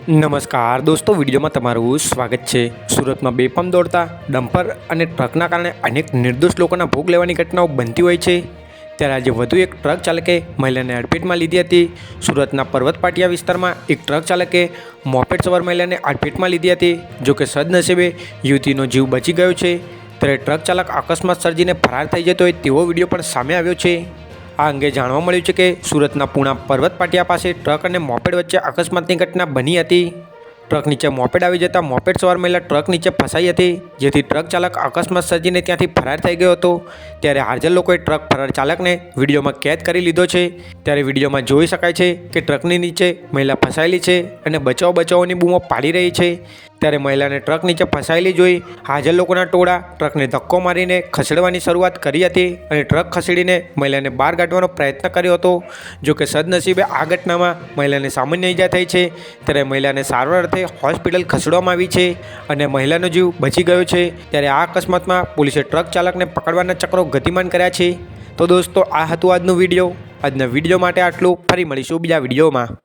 નમસ્કાર દોસ્તો, વિડીયોમાં તમારું સ્વાગત છે। સુરતમાં બેફામ દોડતા ડમ્પર અને ટ્રકના કારણે અનેક નિર્દોષ લોકોના ભોગ લેવાની ઘટનાઓ બનતી હોય છે। ત્યારે આજે વધુ એક ટ્રક ચાલકે મહિલાને અડફેટમાં લીધી હતી। સુરતના પર્વત પાટિયા વિસ્તારમાં એક ટ્રક ચાલકે મોપેડ સવાર મહિલાને અડફેટમાં લીધી હતી। જોકે સદનસીબે યુવતીનો જીવ બચી ગયો છે। ત્યારે ટ્રક ચાલક અકસ્માત સર્જીને ફરાર થઈ જતો હોય તેવો વિડીયો પણ સામે આવ્યો છે। આ અંગે જાણવા મળ્યું છે કે સુરતના પૂણા પર્વત પાટિયા પાસે ટ્રક અને મોપેડ વચ્ચે અકસ્માતની ઘટના બની હતી। ટ્રક નીચે મોપેડ આવી જતાં મોપેડ સવાર મહિલા ટ્રક નીચે ફસાઈ હતી, જેથી ટ્રક ચાલક અકસ્માત સર્જીને ત્યાંથી ફરાર થઈ ગયો હતો। ત્યારે હાજર લોકોએ ટ્રક ફરાર ચાલકને વિડીયોમાં કેદ કરી લીધો છે। ત્યારે વિડીયોમાં જોઈ શકાય છે કે ટ્રકની નીચે મહિલા ફસાયેલી છે અને બચાવની બૂમો પાડી રહી છે। ત્યારે મહિલાને ટ્રક નીચે ફસાયેલી જોઈ હાજર લોકોના ટોળા ટ્રકને ધક્કો મારીને ખસેડવાની શરૂઆત કરી હતી અને ટ્રક ખસેડીને મહિલાને બહાર કાઢવાનો પ્રયત્ન કર્યો હતો। જોકે સદનસીબે આ ઘટનામાં મહિલાને સામાન્ય ઈજા થઈ છે। ત્યારે મહિલાને સારવાર અર્થે હોસ્પિટલ ખસેડવામાં આવી છે અને મહિલાનો જીવ બચી ગયો છે। ત્યારે આ અકસ્માતમાં પોલીસે ટ્રક ચાલકને પકડવાના ચક્રો ગતિમાન કર્યા છે। તો દોસ્તો, આ હતું આજનું વિડીયો। આજના વિડીયો માટે આટલું, ફરી મળીશું બીજા વિડીયોમાં।